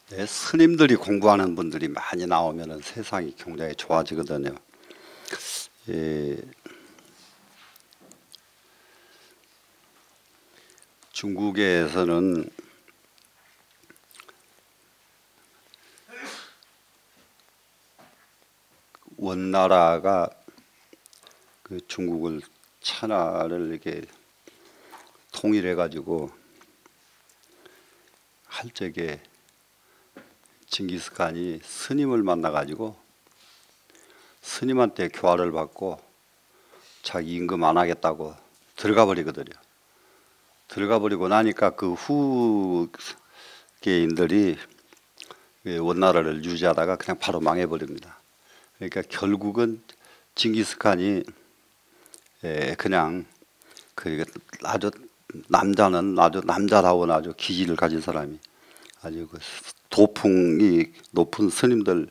네, 스님들이 공부하는 분들이 많이 나오면 세상이 굉장히 좋아지거든요. 예, 중국에서는 원나라가 그 중국을 천하를 이렇게 통일해 가지고 할 적에 징기스칸이 스님을 만나 가지고 스님한테 교화를 받고 자기 임금 안 하겠다고 들어가 버리거든요. 들어가 버리고 나니까 그 후계인들이 원나라를 유지하다가 그냥 바로 망해 버립니다. 그러니까 결국은 징기스칸이 그냥 그 아주 남자는 아주 남자다운 아주 기질을 가진 사람이 아주 그 도풍이 높은 스님들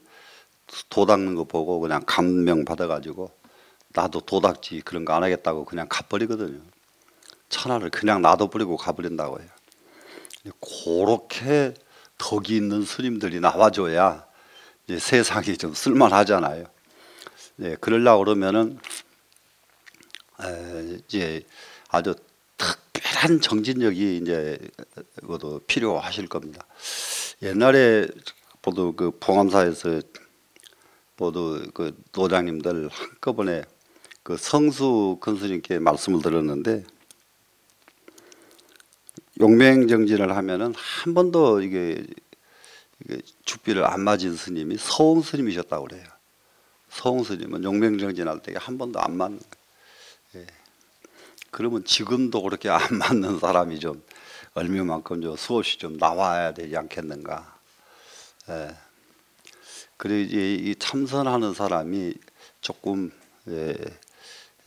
도 닦는 거 보고 그냥 감명 받아가지고 나도 도닥지 그런 거 안 하겠다고 그냥 가버리거든요. 천하를 그냥 놔둬버리고 가버린다고 해요. 그렇게 덕이 있는 스님들이 나와줘야 이제 세상이 좀 쓸만하잖아요. 네, 그러려고 그러면은 이제 아주 특별한 정진력이 이제 그것도 필요하실 겁니다. 옛날에 모두 그 봉암사에서 모두 그 노장님들 한꺼번에 그 성수 큰스님께 말씀을 들었는데 용맹정진을 하면은 한 번도 이게 죽비를 안 맞은 스님이 서홍 스님이셨다고 그래요. 서홍 스님은 용맹정진할 때 한 번도 안 맞는 거예요. 예. 그러면 지금도 그렇게 안 맞는 사람이 좀 얼마만큼 좀 수없이 좀 나와야 되지 않겠는가. 예. 그리고 이 참선하는 사람이 조금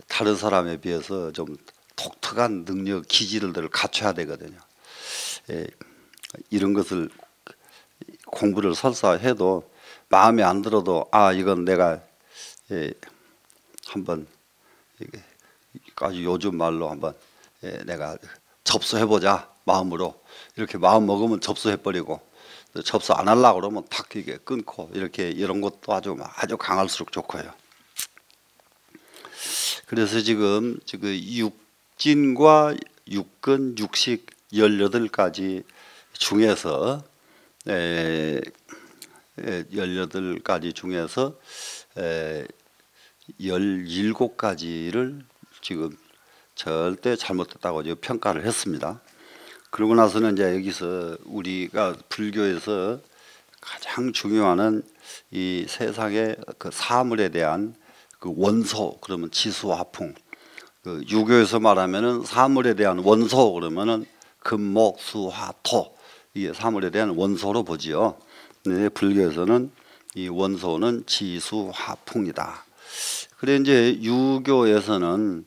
다른 사람에 비해서 좀 독특한 능력, 기질을 갖춰야 되거든요. 이런 것을 공부를 설사 해도 마음에 안 들어도 이건 내가 한번 아주 요즘 말로 한번 내가 접수해보자 마음으로 이렇게 마음 먹으면 접수해버리고 접수 안 하려고 그러면 탁 이게 끊고 이렇게 이런 것도 아주 강할수록 좋고요. 그래서 지금 육진과 육근, 육식 18가지 중에서 18가지 중에서 17가지를 지금 절대 잘못됐다고 평가를 했습니다. 그러고 나서는 이제 여기서 우리가 불교에서 가장 중요한 이 세상의 그 사물에 대한 그 원소 그러면 지수화풍, 그 유교에서 말하면은 사물에 대한 원소 그러면은 금목수화토 이게 사물에 대한 원소로 보지요. 근데 불교에서는 이 원소는 지수화풍이다. 그래 이제 유교에서는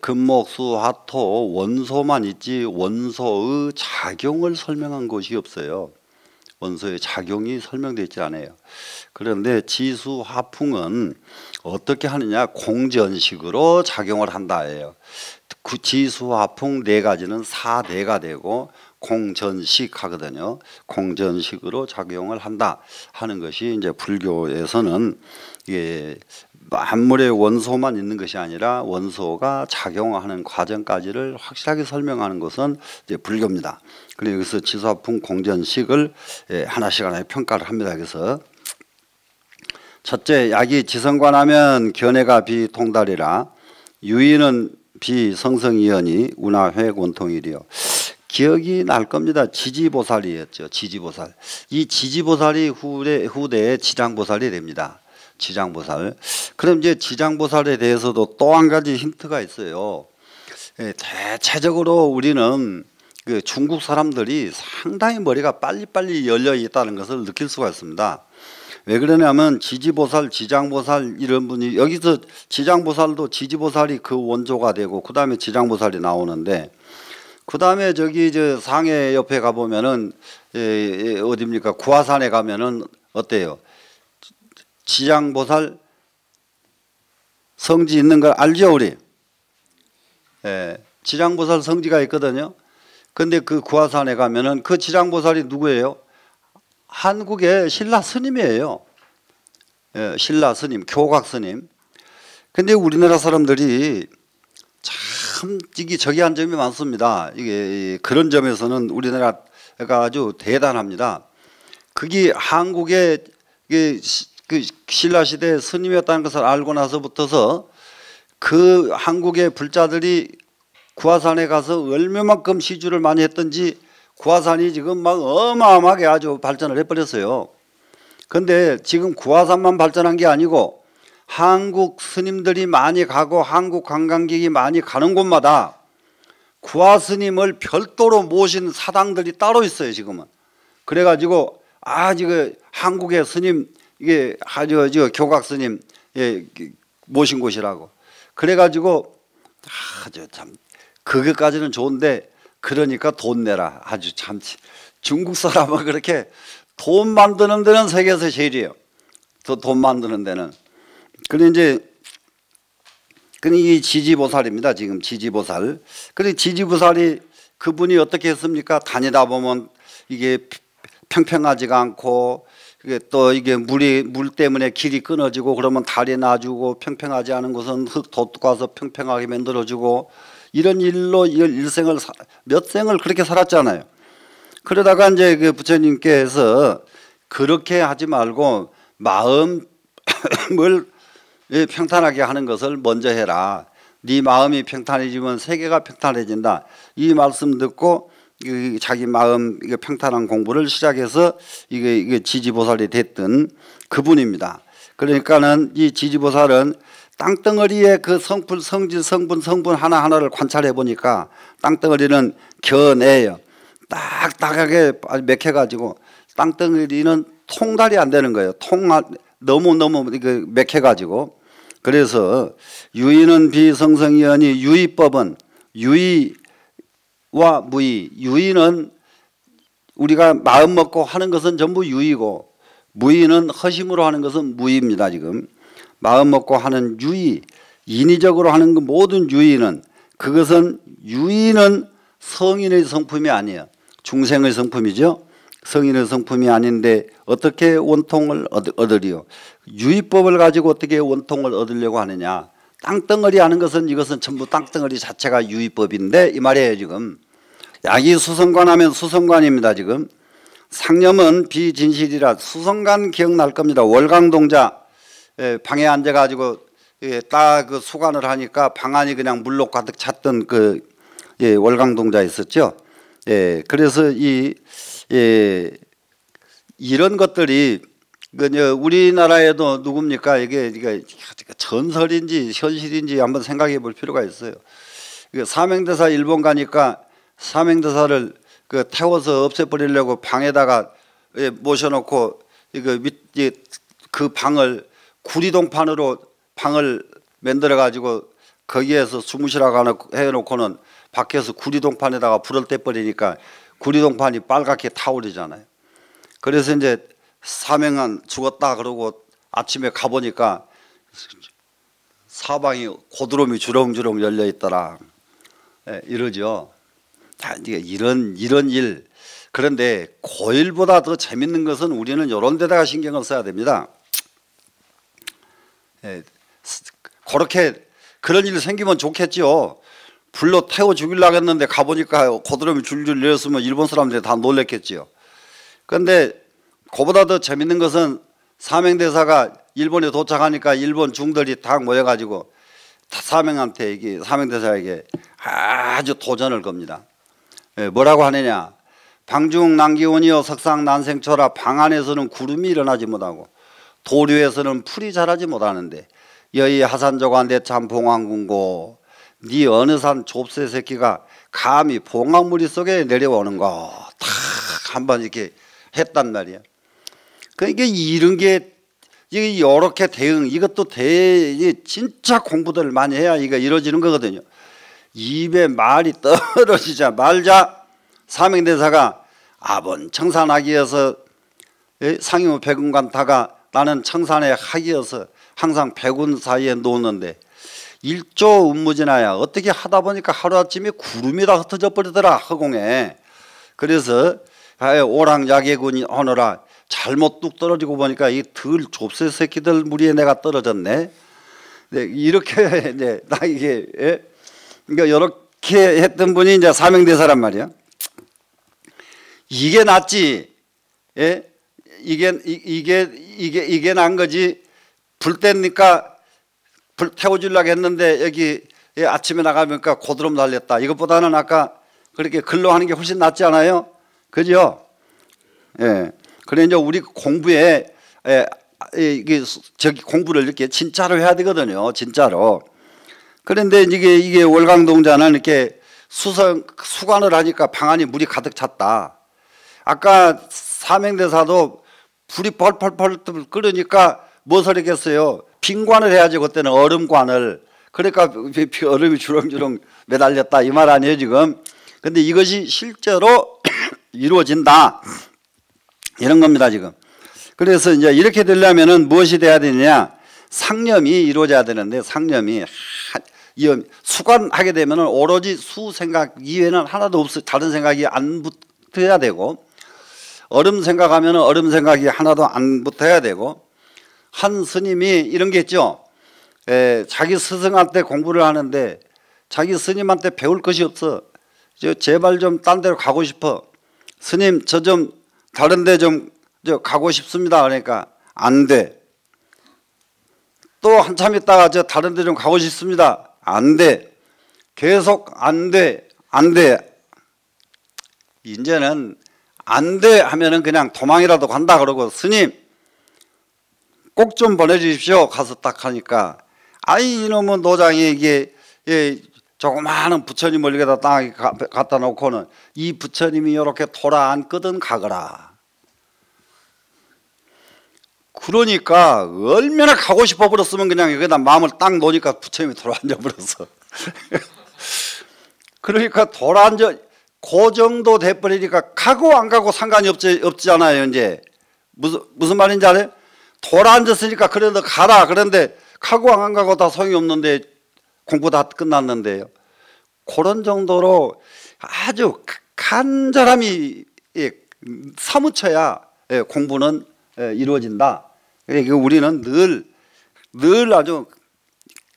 금목수화토 원소만 있지 원소의 작용을 설명한 것이 없어요. 원소의 작용이 설명되어 있지 않아요. 그런데 지수화풍은 어떻게 하느냐 공전식으로 작용을 한다예요. 지수화풍 4가지는 사대가 되고 공전식 하거든요. 공전식으로 작용을 한다 하는 것이 이제 불교에서는 이게 만물의 원소만 있는 것이 아니라 원소가 작용하는 과정까지를 확실하게 설명하는 것은 이제 불교입니다. 그래서 여기서 지수화풍 공전식을 하나씩 평가를 합니다. 그래서 첫째, 약이 지성관하면 견해가 비통달이라 유의는 비성성이여니 운하회 권통이리요. 기억이 날 겁니다. 지지보살이었죠. 지지보살. 이 지지보살이 후대의 지장보살이 됩니다. 지장보살. 그럼 이제 지장보살에 대해서도 또 한 가지 힌트가 있어요. 대체적으로 우리는 그 중국 사람들이 상당히 머리가 빨리빨리 열려 있다는 것을 느낄 수가 있습니다. 왜 그러냐면 지지보살, 지장보살 이런 분이 여기서 지장보살도 지지보살이 그 원조가 되고 그 다음에 지장보살이 나오는데 그 다음에 저기 저 상해 옆에 가보면은 어디입니까? 구화산에 가면은 어때요? 지장보살 성지 있는 걸 알죠 우리? 지장보살 성지가 있거든요. 근데 그 구화산에 가면은 그 지장보살이 누구예요? 한국의 신라 스님이에요. 예, 신라 스님, 교각 스님. 근데 우리나라 사람들이 참 이게 저기한 점이 많습니다. 이게 그런 점에서는 우리나라가 아주 대단합니다. 그게 한국의 그 신라 시대 스님이었다는 것을 알고 나서부터서 그 한국의 불자들이 구화산에 가서 얼마만큼 시주를 많이 했던지 구화산이 지금 막 어마어마하게 아주 발전을 해버렸어요. 근데 지금 구화산만 발전한 게 아니고 한국 스님들이 많이 가고 한국 관광객이 많이 가는 곳마다 구화 스님을 별도로 모신 사당들이 따로 있어요. 지금은. 그래가지고 지금 한국의 스님 이게 아주 교각 스님 모신 곳이라고. 그래가지고 아주 참 그것까지는 좋은데 그러니까 돈 내라. 아주 참 중국 사람은 그렇게 돈 만드는 데는 세계에서 제일이에요. 더 돈 만드는 데는. 그래 이제 이 지지보살입니다. 지금 지지보살. 그래 지지보살이 그분이 어떻게 했습니까? 다니다 보면 이게 평평하지가 않고 이게 또 이게 물 때문에 길이 끊어지고 그러면 다리 놔주고 평평하지 않은 곳은 흙 돋궈서 평평하게 만들어주고 이런 일로 일생을 몇 생을 그렇게 살았잖아요. 그러다가 이제 그 부처님께서 그렇게 하지 말고 마음을 평탄하게 하는 것을 먼저 해라. 네 마음이 평탄해지면 세계가 평탄해진다. 이 말씀 듣고 자기 마음 평탄한 공부를 시작해서 이게 지지보살이 됐던 그분입니다. 그러니까는 이 지지보살은 땅덩어리의 그 성질, 성분 하나하나를 관찰해 보니까 땅덩어리는 겨내요. 딱딱하게 맥혀가지고 땅덩어리는 통달이 안 되는 거예요. 너무 맥혀가지고. 그래서 유의는 비성성이하니 유의법은 유의와 무의. 유의는 우리가 마음 먹고 하는 것은 전부 유의고 무의는 허심으로 하는 것은 무의입니다. 지금 마음 먹고 하는 유의, 인위적으로 하는 그 모든 유의는 그것은 유의는 성인의 성품이 아니에요. 중생의 성품이죠. 성인의 성품이 아닌데 어떻게 원통을 얻으리요? 유의법을 가지고 어떻게 원통을 얻으려고 하느냐? 땅덩어리 하는 것은 이것은 전부 땅덩어리 자체가 유의법인데 이 말이에요. 지금 약이 수성관하면 수성관입니다. 지금 상념은 비진실이라 수성관 기억날 겁니다. 월강동자 방에 앉아가지고 딱 그 수관을 하니까 방 안이 그냥 물로 가득 찼던 그 월강동자 있었죠. 그래서 이런 것들이 우리나라에도 누굽니까? 이게 전설인지 현실인지 한번 생각해 볼 필요가 있어요. 사명대사 일본 가니까 사명대사를 태워서 없애버리려고 방에다가 모셔놓고 그 방을 구리동판으로 방을 만들어 가지고 거기에서 주무시라고 해놓고는 밖에서 구리동판에다가 불을 떼버리니까 구리동판이 빨갛게 타오르잖아요. 그래서 이제 사명은 죽었다 그러고 아침에 가보니까 사방이 고드름이 주렁주렁 열려 있더라. 이러죠. 이런 일. 그런데 고일보다 더 재밌는 것은 우리는 이런 데다가 신경을 써야 됩니다. 그렇게 그런 일 생기면 좋겠죠. 불로 태워 죽이려고 했는데 가보니까 고드름이 줄줄 내렸으면 일본 사람들이 다 놀랬겠지요. 그런데 그보다 더 재밌는 것은 사명대사가 일본에 도착하니까 일본 중들이 다 모여가지고 사명대사에게 아주 도전을 겁니다. 뭐라고 하느냐? 방중 난기온이여 석상 난생초라. 방 안에서는 구름이 일어나지 못하고 도류에서는 풀이 자라지 못하는데 여의 하산조가 내 참 봉황군고 네 어느 산 좁새 새끼가 감히 봉황무리 속에 내려오는가. 탁 한번 이렇게 했단 말이야. 그러니까 이런 게 이렇게 대응 이것도 진짜 공부들을 많이 해야 이거 이루어지는 거거든요. 입에 말이 떨어지자 말자 사명대사가 아본 청산하기여서 상유 백운간 타가 나는 청산의 학이어서 항상 백운 사이에 놓는데 일조 운무진하야 어떻게 하다 보니까 하루아침에 구름이 다 흩어져 버리더라 허공에. 그래서 오랑야개군이 하노라 잘못 뚝 떨어지고 보니까 이 덜 좁새 새끼들 무리에 내가 떨어졌네. 네, 이렇게 이제 나 이게 예? 그러니까 이렇게 했던 분이 이제 사명대사란 말이야. 이게 낫지. 예? 이게 난 거지. 불 때니까 불 태워주려고 했는데 여기 예, 아침에 나가니까 고드름 달렸다. 이것보다는 아까 그렇게 글로 하는 게 훨씬 낫지 않아요? 그죠? 예. 그래 이제 우리 공부에 예, 이게 저기 공부를 이렇게 진짜로 해야 되거든요. 진짜로. 그런데 이게 월강동자는 이렇게 수관을 하니까 방안이 물이 가득 찼다. 아까 사명대사도 불이 펄펄펄 끓으니까 무엇을 했겠어요? 빙관을 해야지. 그때는 얼음관을. 그러니까 얼음이 주렁주렁 매달렸다 이 말 아니에요 지금. 근데 이것이 실제로 이루어진다 이런 겁니다 지금. 그래서 이제 이렇게 되려면은 무엇이 돼야 되느냐? 상념이 이루어져야 되는데 상념이 수관하게 되면은 오로지 수 생각 이외에는 하나도 없어. 다른 생각이 안 붙어야 되고, 얼음 생각하면은 얼음 생각이 하나도 안 붙어야 되고. 한 스님이 이런 게 있죠. 자기 스승한테 공부를 하는데 자기 스님한테 배울 것이 없어. 제발 좀 딴 데로 가고 싶어. 스님 저 좀 다른 데 좀 가고 싶습니다. 그러니까 안 돼. 또 한참 있다가 저 다른 데 좀 가고 싶습니다. 안 돼. 계속 안 돼. 안 돼. 이제는 안 돼 하면은 그냥 도망이라도 간다 그러고, 스님 꼭 좀 보내주십시오. 가서 딱 하니까, 아이 이놈의 노장이 이게 조그마한 부처님 멀리에다 땅에 갖다 놓고는 이 부처님이 이렇게 돌아 앉거든 가거라. 그러니까 얼마나 가고 싶어 버렸으면 그냥 여기다 마음을 딱 놓으니까 부처님이 돌아 앉아 버렸어. 그러니까 돌아 앉아 그 정도 돼버리니까 가고 안 가고 상관이 없잖아요. 이제 무슨 말인지 알아요? 돌아 앉았으니까 그래도 가라. 그런데 가고 안 가고 다 소용이 없는데 공부 다 끝났는데요. 그런 정도로 아주 간절함이 사무쳐야 공부는 이루어진다. 그러니까 우리는 늘 아주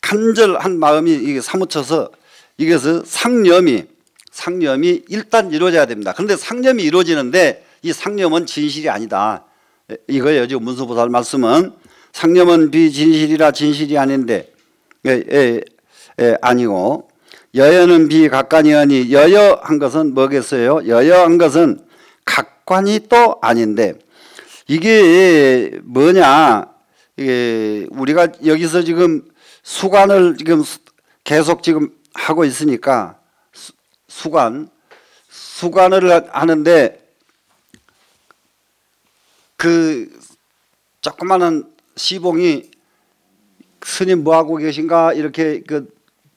간절한 마음이 사무쳐서 이것은 상념이 일단 이루어져야 됩니다. 그런데 상념이 이루어지는데 이 상념은 진실이 아니다. 이거예요. 지금 문수보살 말씀은 상념은 비진실이라 진실이 아닌데 아니고, 여여는 비각관이하니, 여여한 것은 뭐겠어요? 여여한 것은 각관이 또 아닌데, 이게 뭐냐? 이게 우리가 여기서 지금 수관을 지금 계속 지금 하고 있으니까 수관을 하는데 그 조그마한 시봉이 스님 뭐하고 계신가 이렇게 그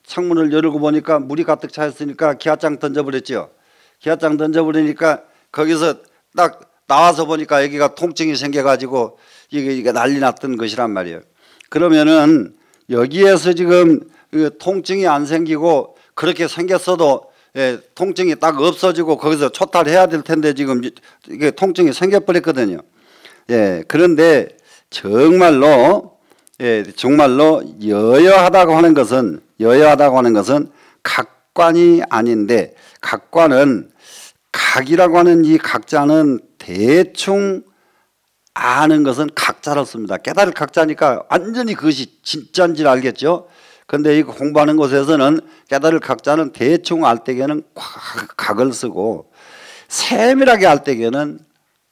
창문을 열고 보니까 물이 가득 차 있으니까 기아장 던져버렸죠. 기아장 던져버리니까 거기서 딱 나와서 보니까 여기가 통증이 생겨가지고 이게 난리 났던 것이란 말이에요. 그러면은 여기에서 지금 통증이 안 생기고 그렇게 생겼어도 통증이 딱 없어지고 거기서 초탈해야 될 텐데 지금 이게 통증이 생겨버렸거든요. 그런데 정말로 여여하다고 하는 것은 각관이 아닌데, 각관은 각이라고 하는 이 각자는 대충 아는 것은 각자를 씁니다. 깨달을 각자니까 완전히 그것이 진짜인지를 알겠죠. 그런데 이 공부하는 곳에서는 깨달을 각자는 대충 알 때에는 각을 쓰고 세밀하게 알 때에는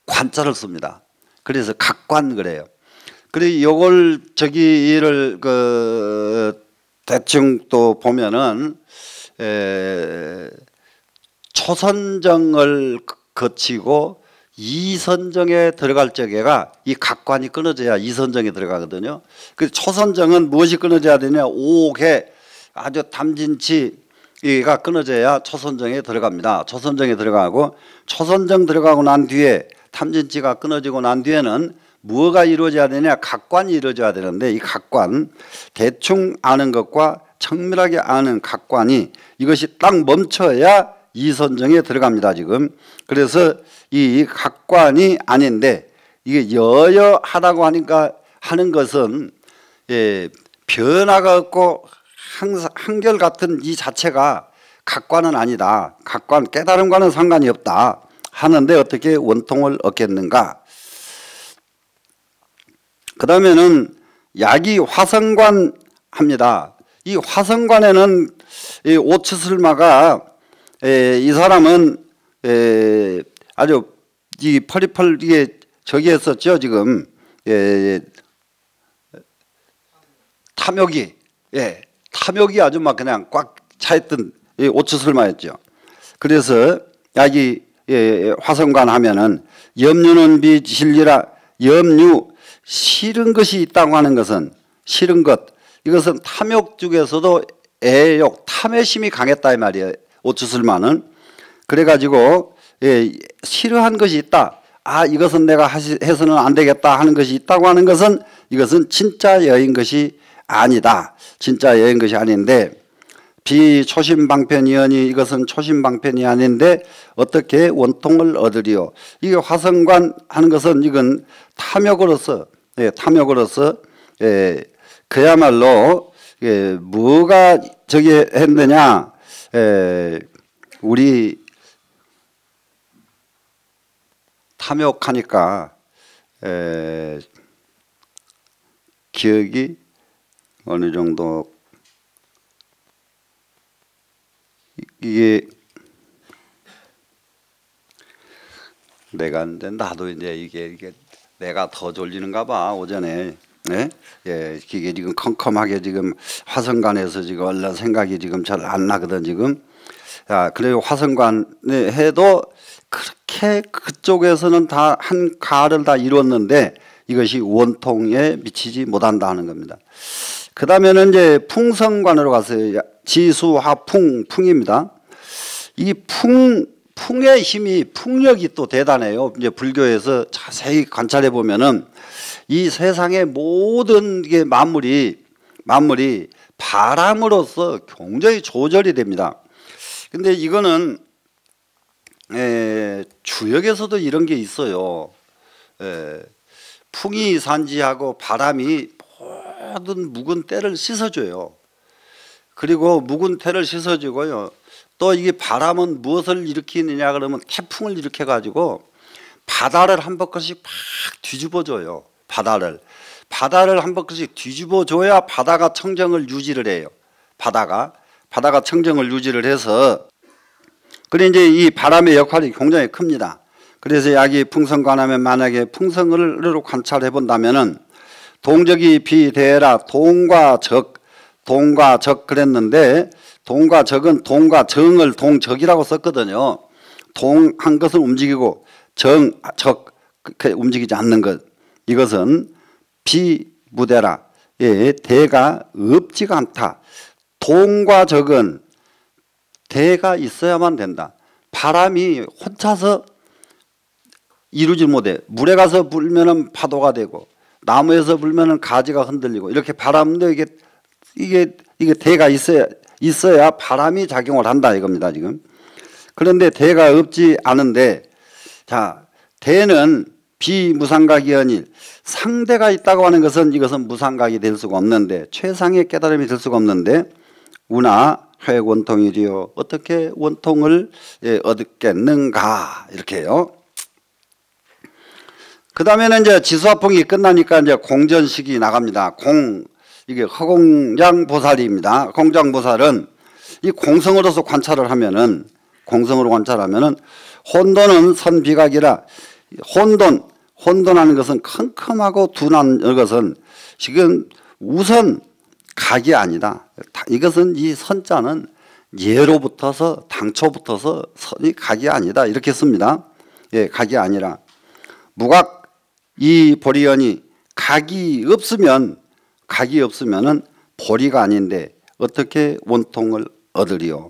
관자를 씁니다. 그래서 각관 그래요. 그리고 요걸 이를 대충 또 보면은 초선정을 거치고 이선정에 들어갈 적에가 이 각관이 끊어져야 이선정에 들어가거든요. 그 초선정은 무엇이 끊어져야 되냐? 오개 아주 담진치가 끊어져야 초선정에 들어갑니다. 초선정에 들어가고, 초선정 들어가고 난 뒤에 탐진치가 끊어지고 난 뒤에는 뭐가 이루어져야 되냐? 각관이 이루어져야 되는데, 이 각관, 대충 아는 것과 청밀하게 아는 각관이 이것이 딱 멈춰야 이선정에 들어갑니다 지금. 그래서 이 각관이 아닌데 이게 여여하다고 하니까 하는 것은 변화가 없고 항상 한결같은 이 자체가 각과는 아니다. 각과는 깨달음과는 상관이 없다. 하는데 어떻게 원통을 얻겠는가? 그 다음에는 약이 화성관 합니다. 이 화성관에는 이 오츠슬마가 이 사람은 아주 이 펄이펄 이게 저기 했었죠 지금 탐욕이 탐욕이 아주 막 그냥 꽉 차있던 오츠슬마였죠. 그래서 약이 화성관 하면은 염류는 비진리라 염류 싫은 것이 있다고 하는 것은 싫은 것 이것은 탐욕 중에서도 애욕 탐의심이 강했다 이 말이에요. 오츠슬마는 그래가지고 싫어한 것이 있다. 아 이것은 내가 해서는 안 되겠다 하는 것이 있다고 하는 것은 이것은 진짜 여인 것이 아니다. 진짜 여인 것이 아닌데 비초심방편이여니 이것은 초심방편이 아닌데 어떻게 원통을 얻으리요. 이게 화성관 하는 것은 이건 탐욕으로서 탐욕으로서 그야말로 뭐가 저기 했느냐 우리 탐욕하니까 기억이 어느 정도 이게 내가 나도 이제 이게 내가 더 졸리는가 봐 오전에 이게 지금 컴컴하게 지금 화성관에서 지금 얼른 생각이 지금 잘 안 나거든 지금. 그래요 화성관에 해도 그렇게 그쪽에서는 다 한 가를 다 이뤘는데 이것이 원통에 미치지 못한다 하는 겁니다. 그 다음에는 이제 풍성관으로 갔어요. 지수화풍 풍입니다. 이 풍의 힘이 풍력이 또 대단해요. 이제 불교에서 자세히 관찰해 보면은 이 세상의 모든 게 만물이 바람으로서 굉장히 조절이 됩니다. 근데 이거는 주역에서도 이런 게 있어요. 풍이 산지하고 바람이 모든 묵은 때를 씻어줘요. 그리고 묵은 때를 씻어주고요. 또 이게 바람은 무엇을 일으키느냐 그러면 태풍을 일으켜 가지고 바다를 한 바퀴씩 막 뒤집어줘요. 바다를 한 바퀴씩 뒤집어줘야 바다가 청정을 유지를 해요. 바다가 청정을 유지를 해서 그래 이제 이 바람의 역할이 굉장히 큽니다. 그래서 약이 풍성관하면 만약에 풍성을 관찰해 본다면은 동적이 비대라 동과 적 그랬는데 동과 적은 동과 정을 동적이라고 썼거든요. 동 한 것은 움직이고 적 움직이지 않는 것 이것은 비무대라 대가 없지가 않다. 동과 적은 대가 있어야만 된다. 바람이 혼자서 이루지 못해. 물에 가서 불면은 파도가 되고 나무에서 불면은 가지가 흔들리고 이렇게 바람도 이게 대가 있어야 바람이 작용을 한다 이겁니다 지금. 그런데 대가 없지 않은데 자 대는 비무상각이언일 상대가 있다고 하는 것은 이것은 무상각이 될 수가 없는데 최상의 깨달음이 될 수가 없는데 우나 회원통이리요 어떻게 원통을 얻겠는가 이렇게요. 그 다음에는 이제 지수화풍이 끝나니까 이제 공전식이 나갑니다. 이게 허공장보살입니다. 공장보살은 이 공성으로서 관찰을 하면은 혼돈은 선비각이라 혼돈하는 것은 컴컴하고 둔한 것은 지금 우선 각이 아니다. 이것은 이 선자는 예로부터서 당초부터서 선이 각이 아니다 이렇게 씁니다. 각이 아니라 무각 이 보리언이 각이 없으면은 보리가 아닌데 어떻게 원통을 얻으리요.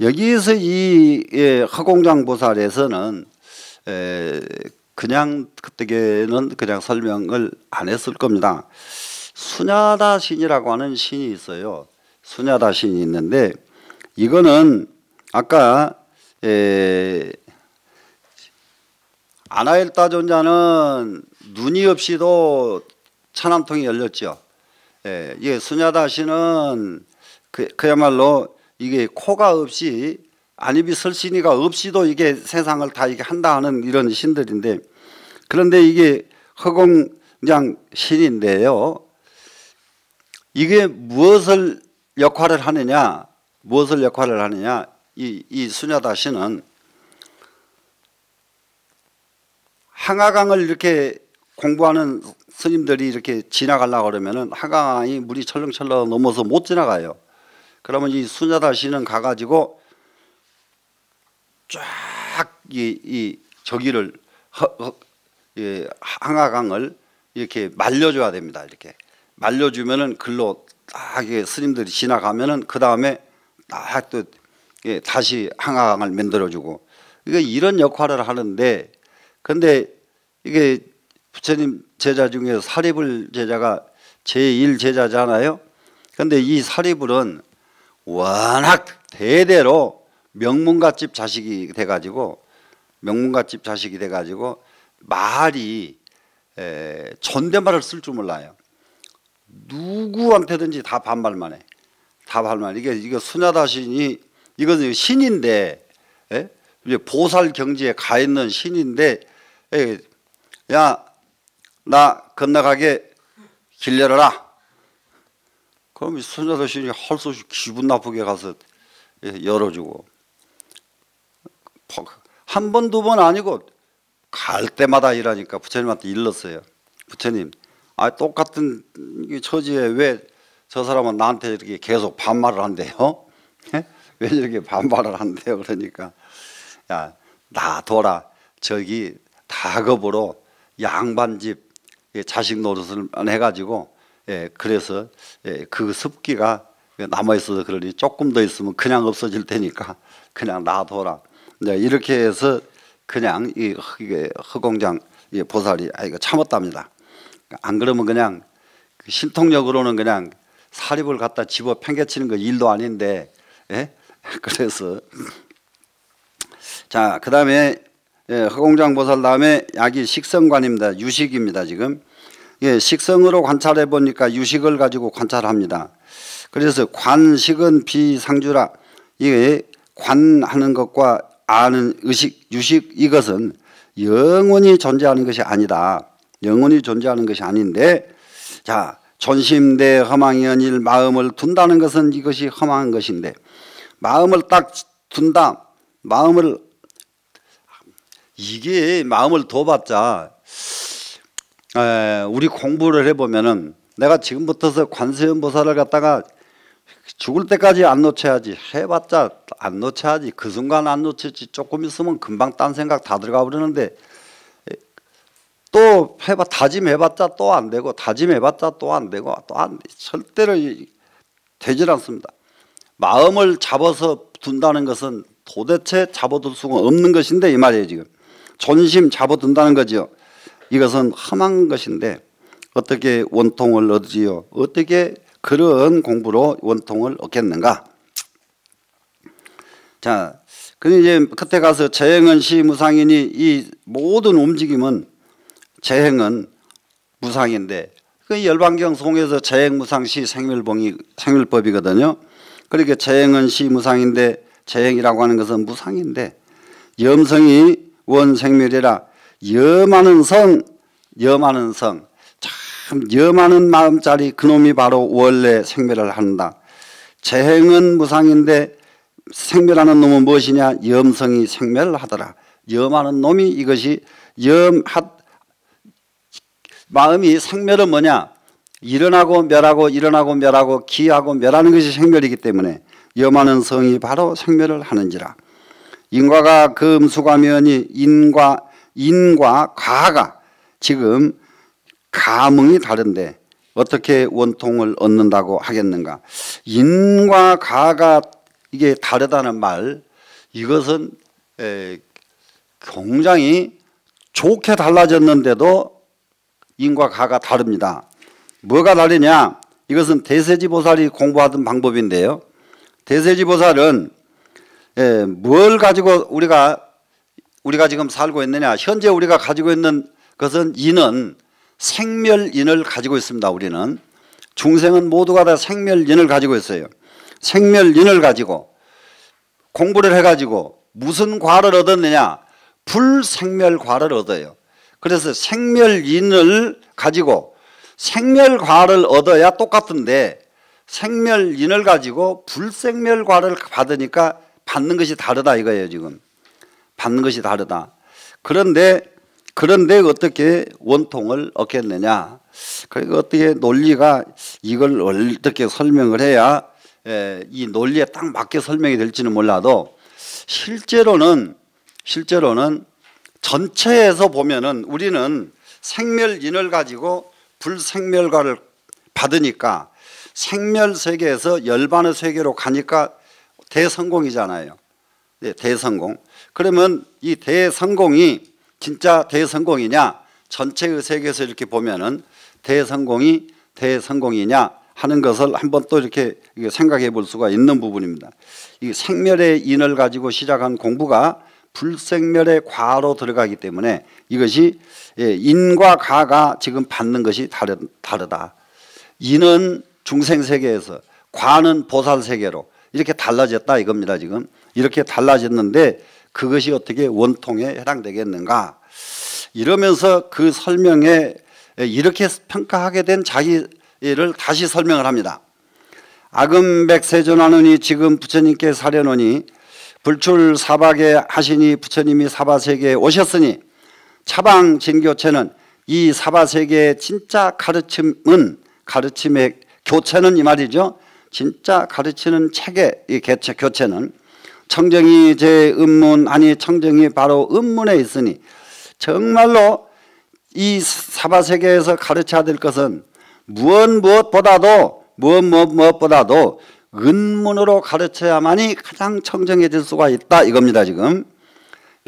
여기에서 이 허공장보살에서는 그냥 그때는 그냥 설명을 안 했을 겁니다. 수냐다 신이라고 하는 신이 있어요. 수냐다 신이 있는데 이거는 아까 아나일타존자는 눈이 없이도 천안통이 열렸죠. 예, 이게 수냐다시는 그야말로 이게 코가 없이 안입이 설신이가 없이도 이게 세상을 다 이게 한다 하는 이런 신들인데, 그런데 이게 허공장 신인데요. 이게 무엇을 역할을 하느냐? 이 수냐다시는 항아강을 이렇게 공부하는 스님들이 이렇게 지나가려고 그러면은 항아강이 물이 철렁철렁 넘어서 못 지나가요. 그러면 이 수냐다시는 가가지고 쫙 이 저기를 항아강을 이렇게 말려줘야 됩니다. 이렇게 말려주면은 글로 딱 스님들이 지나가면은 그 다음에 딱 또 다시 항아강을 만들어주고, 이게 이런 역할을 하는데, 근데 이게 부처님 제자 중에 사리불 제자가 제1 제자잖아요. 근데 이 사리불은 워낙 대대로 명문갓집 자식이 돼가지고 말이 존댓말을 쓸 줄 몰라요. 누구한테든지 다 반말만 해. 다 반말. 이게 수냐다신이 이건 신인데, 이제 보살 경지에 가 있는 신인데, 야, 나 건너가게 길 열어라. 그럼 수냐다신이 할 수 없이 기분 나쁘게 가서 열어주고, 한 번, 두 번 아니고 갈 때마다 이러니까 부처님한테 일렀어요. 부처님, 똑같은 처지에 왜 저 사람은 나한테 이렇게 계속 반말을 한대요? 왜 이렇게 반말을 한대요? 그러니까, 야, 놔둬라. 저기 다급으로 양반집 자식 노릇을 해가지고, 그래서 그 습기가 남아있어서 그러니 조금 더 있으면 그냥 없어질 테니까 그냥 놔둬라. 이렇게 해서 그냥 이 허공장 보살이 이거 참았답니다. 안 그러면 그냥 신통력으로는 그냥 사립을 갖다 집어 팽개치는 거 일도 아닌데, 그래서 자, 그 다음에 허공장 보살 다음에 약이 식성관입니다. 유식입니다. 지금 식성으로 관찰해 보니까 유식을 가지고 관찰합니다. 그래서 관식은 비상주라. 이게 관하는 것과 아는 의식, 유식, 이것은 영원히 존재하는 것이 아니다. 영원히 존재하는 것이 아닌데, 자, 존심대 허망이 아닐 마음을 둔다는 것은 이것이 허망한 것인데, 마음을 딱 둔다. 이게 마음을 둬봤자, 우리 공부를 해보면은 내가 지금부터서 관세음 보살을 갖다가 죽을 때까지 안 놓쳐야지. 해봤자 안 놓쳐야지. 그 순간 안 놓쳤지. 조금 있으면 금방 딴 생각 다 들어가 버리는데, 또 다짐해봤자 또 안 되고, 다짐해봤자 또 안 되고, 또 안 돼. 절대로 되질 않습니다. 마음을 잡아서 둔다는 것은 도대체 잡아둘 수가 없는 것인데, 이 말이에요. 지금 존심 잡아둔다는 거죠. 이것은 험한 것인데 어떻게 원통을 얻지요? 어떻게 그런 공부로 원통을 얻겠는가? 자, 그럼 이제 끝에 가서 재행은 시 무상이니, 이 모든 움직임은 재행은 무상인데, 그 열반경 송에서 재행 무상시 생멸법이거든요. 그렇게 재행은 시 무상인데, 재행이라고 하는 것은 무상인데, 염성이 원생멸이라. 염하는 성, 참 염하는 마음짜리 그놈이 바로 원래 생멸을 한다. 재행은 무상인데 생멸하는 놈은 무엇이냐? 염성이 생멸을 하더라. 염하는 놈이 이것이 마음이 생멸은 뭐냐? 일어나고 멸하고 일어나고 멸하고 기하고 멸하는 것이 생멸이기 때문에 염하는 성이 바로 생멸을 하는지라. 인과가 금수가면이 인과 가가 지금 감흥이 다른데 어떻게 원통을 얻는다고 하겠는가? 인과 가가 이게 다르다는 말, 이것은 굉장히 좋게 달라졌는데도 인과 가가 다릅니다. 뭐가 다르냐? 이것은 대세지보살이 공부하던 방법인데요. 대세지보살은 뭘 가지고 우리가 우리가 지금 살고 있느냐? 현재 우리가 가지고 있는 것은 인은 생멸인을 가지고 있습니다. 우리는 중생은 모두가 다 생멸인을 가지고 있어요. 생멸인을 가지고 공부를 해가지고 무슨 과를 얻었느냐? 불생멸과를 얻어요. 그래서 생멸인을 가지고 생멸과를 얻어야 똑같은데 생멸인을 가지고 불생멸과를 받으니까 받는 것이 다르다 이거예요. 지금 받는 것이 다르다. 그런데 어떻게 원통을 얻겠느냐? 그러니까 어떻게 논리가 이걸 어떻게 설명을 해야 이 논리에 딱 맞게 설명이 될지는 몰라도 실제로는 전체에서 보면은 우리는 생멸인을 가지고 불생멸과를 받으니까 생멸세계에서 열반의 세계로 가니까 대성공이잖아요. 네, 대성공. 그러면 이 대성공이 진짜 대성공이냐? 전체의 세계에서 이렇게 보면은 대성공이 대성공이냐 하는 것을 한번 또 이렇게 생각해 볼 수가 있는 부분입니다. 이 생멸의 인을 가지고 시작한 공부가 불생멸의 과로 들어가기 때문에 이것이 인과 과가 지금 받는 것이 다르다. 인은 중생세계에서 과는 보살세계로 이렇게 달라졌다 이겁니다. 지금 이렇게 달라졌는데 그것이 어떻게 원통에 해당되겠는가? 이러면서 그 설명에 이렇게 평가하게 된 자기를 다시 설명을 합니다. 아금백세존하느니 지금 부처님께 사려노니 불출사박에 하시니 부처님이 사바세계에 오셨으니 차방진교체는 이 사바세계의 진짜 가르침의 교체는 이 말이죠. 진짜 가르치는 책의 이 교체는 청정이 제 음문 아니 청정이 바로 음문에 있으니 정말로 이 사바세계에서 가르쳐야 될 것은 무엇보다도 은문으로 가르쳐야만이 가장 청정해질 수가 있다 이겁니다. 지금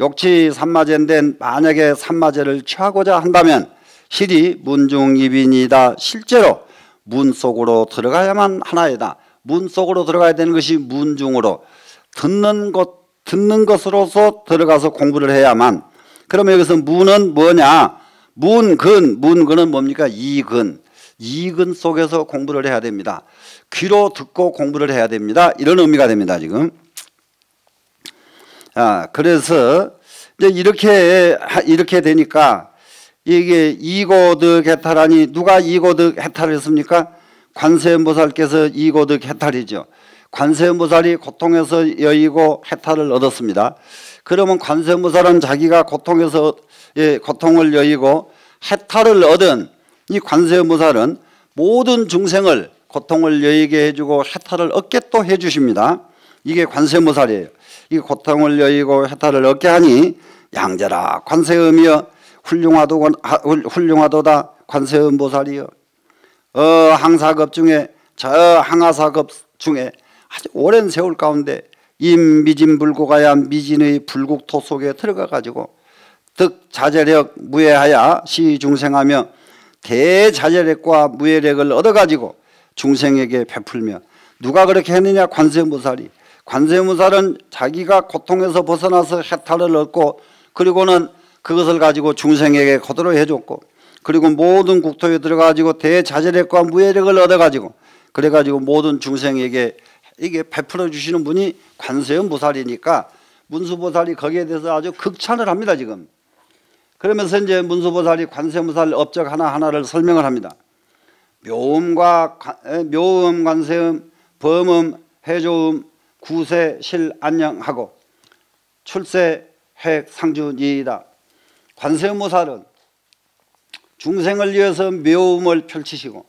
욕치 삼마제인데 만약에 삼마제를 취하고자 한다면 실이 문중이빈이다. 실제로 문 속으로 들어가야만 하나이다. 문 속으로 들어가야 되는 것이 문중으로 듣는 것으로서 들어가서 공부를 해야만. 그러면 여기서 문은 뭐냐? 문근은 뭡니까? 이근 속에서 공부를 해야 됩니다. 귀로 듣고 공부를 해야 됩니다. 이런 의미가 됩니다. 지금. 그래서 이제 이렇게 되니까 이게 이고득해탈하니 누가 이고득해탈을 했습니까? 관세음보살께서 이고득해탈이죠. 관세음보살이 고통에서 여의고 해탈을 얻었습니다. 그러면 관세음보살은 자기가 고통을 여의고 해탈을 얻은 이 관세음보살은 모든 중생을 고통을 여의게 해주고 해탈을 얻게 또 해주십니다. 이게 관세음보살이에요. 이 고통을 여의고 해탈을 얻게 하니 양자라 관세음이여 훌륭하도다 관세음보살이여. 항사급 중에 저 항하사급 중에 아주 오랜 세월 가운데 임미진불고가야 미진의 불국토 속에 들어가 가지고 득자재력 무예하야 시중생하며 대자재력과 무예력을 얻어 가지고 중생에게 베풀며. 누가 그렇게 했느냐? 관세음보살이. 관세음보살은 자기가 고통에서 벗어나서 해탈을 얻고 그리고는 그것을 가지고 중생에게 거두어 해줬고 그리고 모든 국토에 들어가지고 대자재력과 무예력을 얻어가지고 그래가지고 모든 중생에게 이게 베풀어 주시는 분이 관세음보살이니까 문수보살이 거기에 대해서 아주 극찬을 합니다. 지금. 그러면서 이제 문수보살이 관세음보살 업적 하나하나를 설명을 합니다. 묘음, 관세음, 범음, 해조음, 구세, 실, 안녕하고 출세, 핵, 상주니이다. 관세음보살은 중생을 위해서 묘음을 펼치시고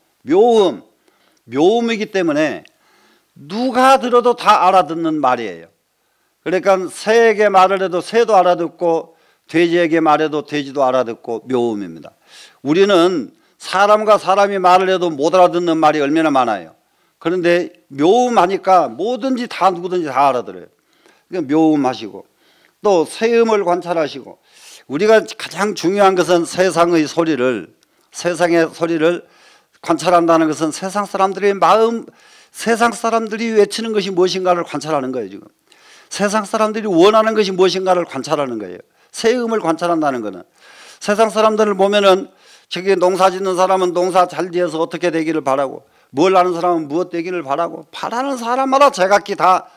묘음이기 때문에 누가 들어도 다 알아듣는 말이에요. 그러니까 새에게 말을 해도 새도 알아듣고 돼지에게 말해도 돼지도 알아듣고 묘음입니다. 우리는 사람과 사람이 말을 해도 못 알아듣는 말이 얼마나 많아요. 그런데 묘음하니까 뭐든지 다 누구든지 다 알아들어요. 그러니까 묘음하시고 또 세음을 관찰하시고 우리가 가장 중요한 것은 세상의 소리를 관찰한다는 것은 세상 사람들의 마음, 세상 사람들이 외치는 것이 무엇인가를 관찰하는 거예요. 지금 세상 사람들이 원하는 것이 무엇인가를 관찰하는 거예요. 새 음을 관찰한다는 거는 세상 사람들을 보면은 저기 농사 짓는 사람은 농사 잘 지어서 어떻게 되기를 바라고, 뭘 하는 사람은 무엇 되기를 바라고, 바라는 사람마다 제각기 다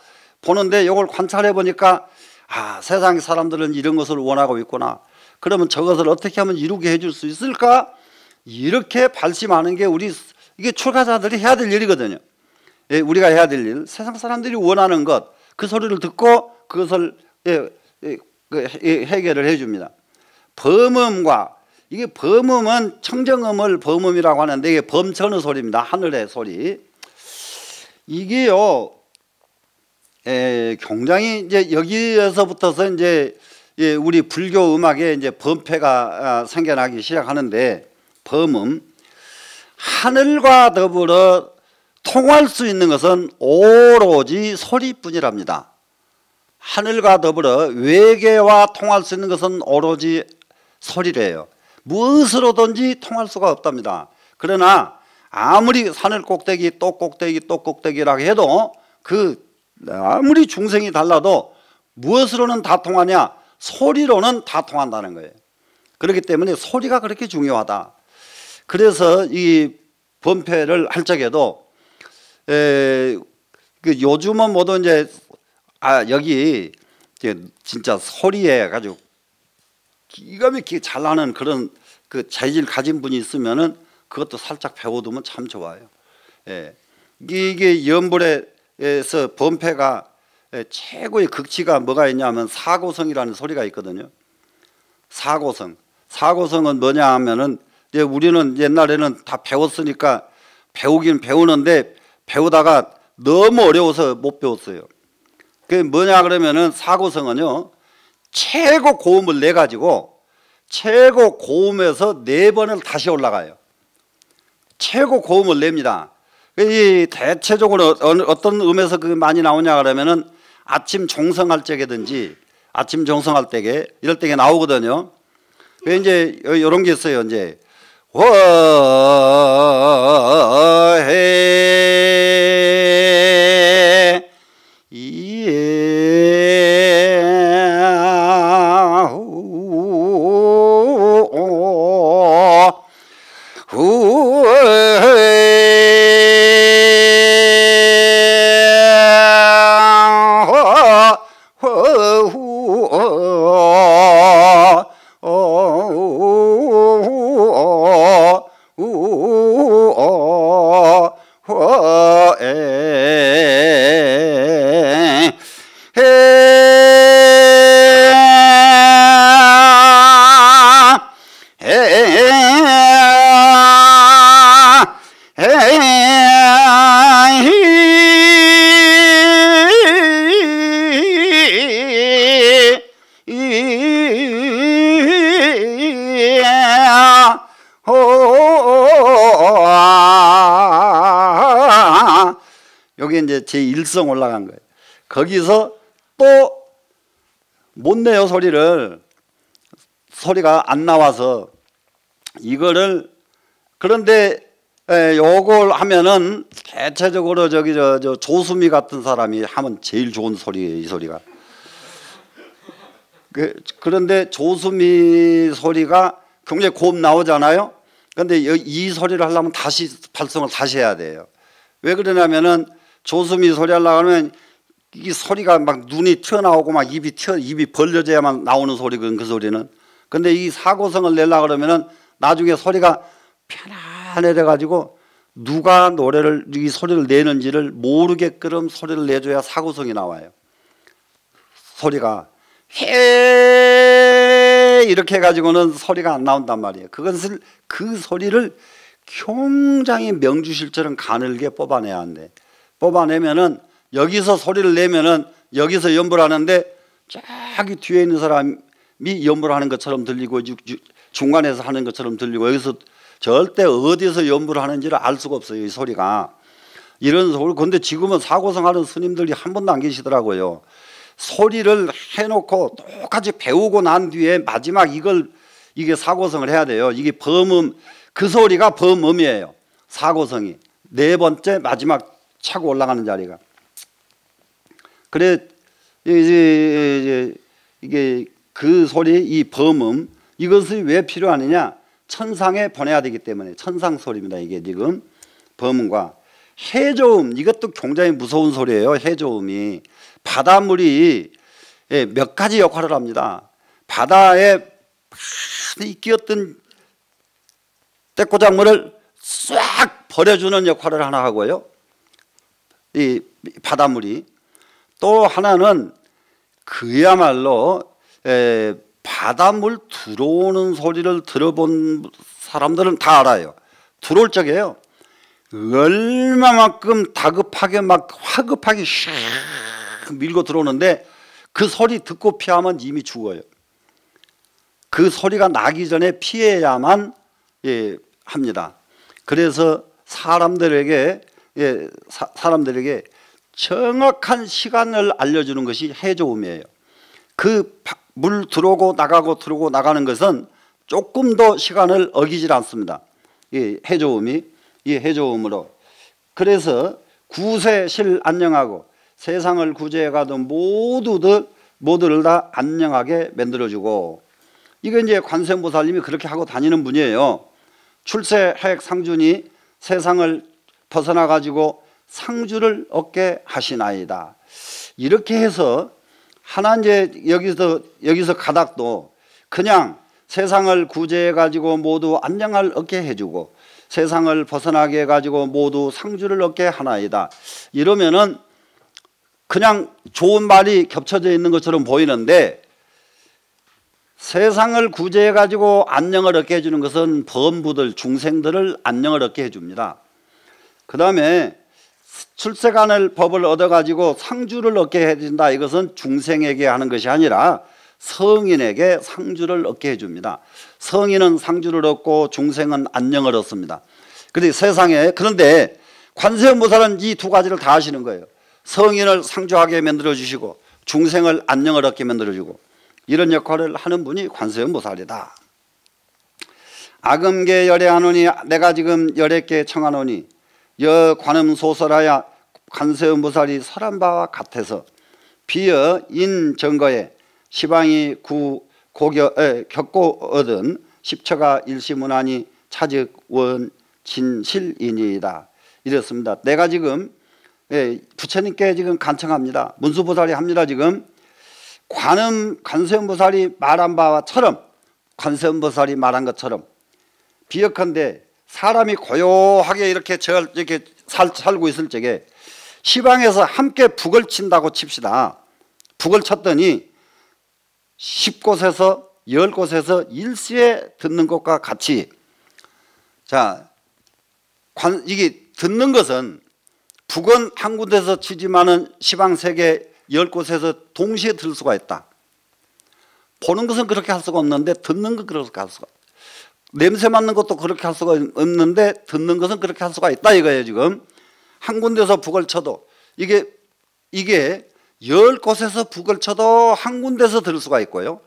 보는데 이걸 관찰해 보니까 아, 세상 사람들은 이런 것을 원하고 있구나. 그러면 저것을 어떻게 하면 이루게 해줄 수 있을까? 이렇게 발심하는 게 이게 출가자들이 해야 될 일이거든요. 예, 우리가 해야 될 일. 세상 사람들이 원하는 것, 그 소리를 듣고 그것을 해결을 해줍니다. 범음과, 이게 범음은 청정음을 범음이라고 하는데 이게 범천의 소리입니다. 하늘의 소리. 이게요, 굉장히 이제 여기에서부터서 이제 우리 불교 음악에 이제 범패가 생겨나기 시작하는데, 범음, 하늘과 더불어 통할 수 있는 것은 오로지 소리뿐이랍니다. 하늘과 더불어 외계와 통할 수 있는 것은 오로지 소리래요. 무엇으로든지 통할 수가 없답니다. 그러나 아무리 산을 꼭대기 또 꼭대기 또 꼭대기라고 해도 아무리 중생이 달라도 무엇으로는 다 통하냐? 소리로는 다 통한다는 거예요. 그렇기 때문에 소리가 그렇게 중요하다. 그래서 이 범패를 할 적에도 요즘은 모두 이제 여기 진짜 소리에 가지고 기가 막히게 잘나는 그런 그 재질 가진 분이 있으면은 그것도 살짝 배워두면 참 좋아요. 이게 연불에서 범패가 최고의 극치가 뭐가 있냐면 사고성이라는 소리가 있거든요. 사고성은 뭐냐 하면은 우리는 옛날에는 다 배웠으니까 배우긴 배우는데 배우다가 너무 어려워서 못 배웠어요. 그게 뭐냐 그러면은 사고성은요, 최고 고음을 내 가지고 최고 고음에서 4번을 다시 올라가요. 최고 고음을 냅니다. 이 대체적으로 어떤 음에서 그 많이 나오냐 그러면은 아침 종성할 적이든지 아침 종성할 때게 이럴 때게 나오거든요. 그 이제 이런 게 있어요. 이제 해 여기 이제 제1성 올라간 거예요. 거기서 또 못 내요. 소리가 안 나와서 이거를, 그런데 요걸 하면은 대체적으로 저 조수미 같은 사람이 하면 제일 좋은 소리예요. 이 소리가. 그런데 조수미 소리가 굉장히 고음 나오잖아요. 그런데 이 소리를 하려면 다시 발성을 다시 해야 돼요. 왜 그러냐면은 조수미 소리 하려고 하면 이 소리가 막 눈이 튀어나오고 막 입이 벌려져야만 나오는 소리거든, 그 소리는. 근데 이 사고성을 내려고 그러면은 나중에 소리가 편안해져 가지고 누가 이 소리를 내는지를 모르게끔 소리를 내줘야 사고성이 나와요. 소리가 해 이렇게 해가지고는 소리가 안 나온단 말이에요. 그 소리를 굉장히 명주실처럼 가늘게 뽑아내야 한대. 뽑아내면은 여기서 소리를 내면은 여기서 연부를 하는데 저기 뒤에 있는 사람이 연부를 하는 것처럼 들리고 중간에서 하는 것처럼 들리고, 여기서 절대 어디서 연부를 하는지를 알 수가 없어요. 이 소리가. 이런 소리. 근데 지금은 사고성 하는 스님들이 한 번도 안 계시더라고요. 소리를 해놓고 똑같이 배우고 난 뒤에 마지막 이게 사고성을 해야 돼요. 이게 범음, 그 소리가 범음이에요. 사고성이 4번째 마지막 차고 올라가는 자리가. 그래 이게 그 소리, 이 범음, 이것이 왜 필요하느냐? 천상에 보내야 되기 때문에 천상 소리입니다. 이게 지금 범음과 해저음, 이것도 굉장히 무서운 소리예요. 해저음이 바닷물이 몇 가지 역할을 합니다. 바다에 많이 끼었던 떼꼬작물을 싹 버려주는 역할을 하나 하고요. 이 바닷물이 또 하나는 그야말로 바닷물 들어오는 소리를 들어본 사람들은 다 알아요. 들어올 적에요. 얼마만큼 다급하게 막 화급하게 샥 밀고 들어오는데 그 소리 듣고 피하면 이미 죽어요. 그 소리가 나기 전에 피해야만 합니다. 그래서 사람들에게 정확한 시간을 알려주는 것이 해저음이에요. 그 물 들어오고 나가고 들어오고 나가는 것은 조금 더 시간을 어기질 않습니다. 이 해저음이 이 해저음으로. 그래서 구세실 안녕하고 세상을 구제해가도 모두를 다 안녕하게 만들어주고, 이거 이제 관세음보살님이 그렇게 하고 다니는 분이에요. 출세 핵 상준이 세상을 벗어나 가지고 상주를 얻게 하시나이다. 이렇게 해서 하나 이제 여기서 가닥도 그냥 세상을 구제해 가지고 모두 안녕을 얻게 해주고 세상을 벗어나게 해 가지고 모두 상주를 얻게 하나이다. 이러면은 그냥 좋은 말이 겹쳐져 있는 것처럼 보이는데, 세상을 구제해 가지고 안녕을 얻게 해주는 것은 범부들 중생들을 안녕을 얻게 해줍니다. 그 다음에 출세간을 법을 얻어가지고 상주를 얻게 해준다. 이것은 중생에게 하는 것이 아니라 성인에게 상주를 얻게 해줍니다. 성인은 상주를 얻고 중생은 안녕을 얻습니다. 그런데 관세음보살은 이 두 가지를 다 하시는 거예요. 성인을 상주하게 만들어주시고 중생을 안녕을 얻게 만들어주고, 이런 역할을 하는 분이 관세음보살이다. 아금계 열애하노니, 내가 지금 열애께 청하노니 여 관음소설하여 관세음보살이 설한 바와 같아서 비어 인정거에 시방이 겪고 얻은 십처가 일시문안이 차즉 원 진실이니이다. 이렇습니다. 내가 지금 부처님께 지금 간청합니다. 문수보살이 합니다. 지금 관세음보살이 말한 바와처럼, 관세음보살이 말한 것처럼 비역한데 사람이 고요하게 이렇게 살고 있을 적에 시방에서 함께 북을 친다고 칩시다. 북을 쳤더니 10곳에서 10곳에서 일시에 듣는 것과 같이, 자, 이게 듣는 것은 북은 한 군데서 치지만은 시방 세계 10곳에서 동시에 들을 수가 있다. 보는 것은 그렇게 할 수가 없는데 듣는 건 그렇게 할 수가 있다. 냄새 맡는 것도 그렇게 할 수가 없는데 듣는 것은 그렇게 할 수가 있다 이거예요. 지금 한 군데서 북을 쳐도 이게 10곳에서 북을 쳐도 한 군데서 들을 수가 있고요,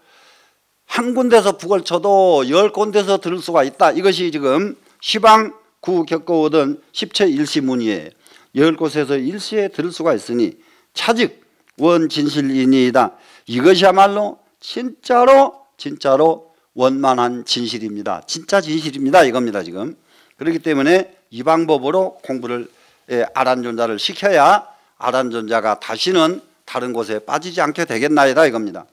한 군데서 북을 쳐도 10군데서 들을 수가 있다. 이것이 지금 시방 구 겪고 얻은 십체 일시문이에요. 10곳에서 일시에 들을 수가 있으니 차즉 원 진실이니이다. 이것이야말로 진짜로 원만한 진실입니다. 진짜 진실입니다. 이겁니다. 지금. 그렇기 때문에 이 방법으로 공부를 아란존자를 시켜야 아란존자가 다시는 다른 곳에 빠지지 않게 되겠나이다 이겁니다.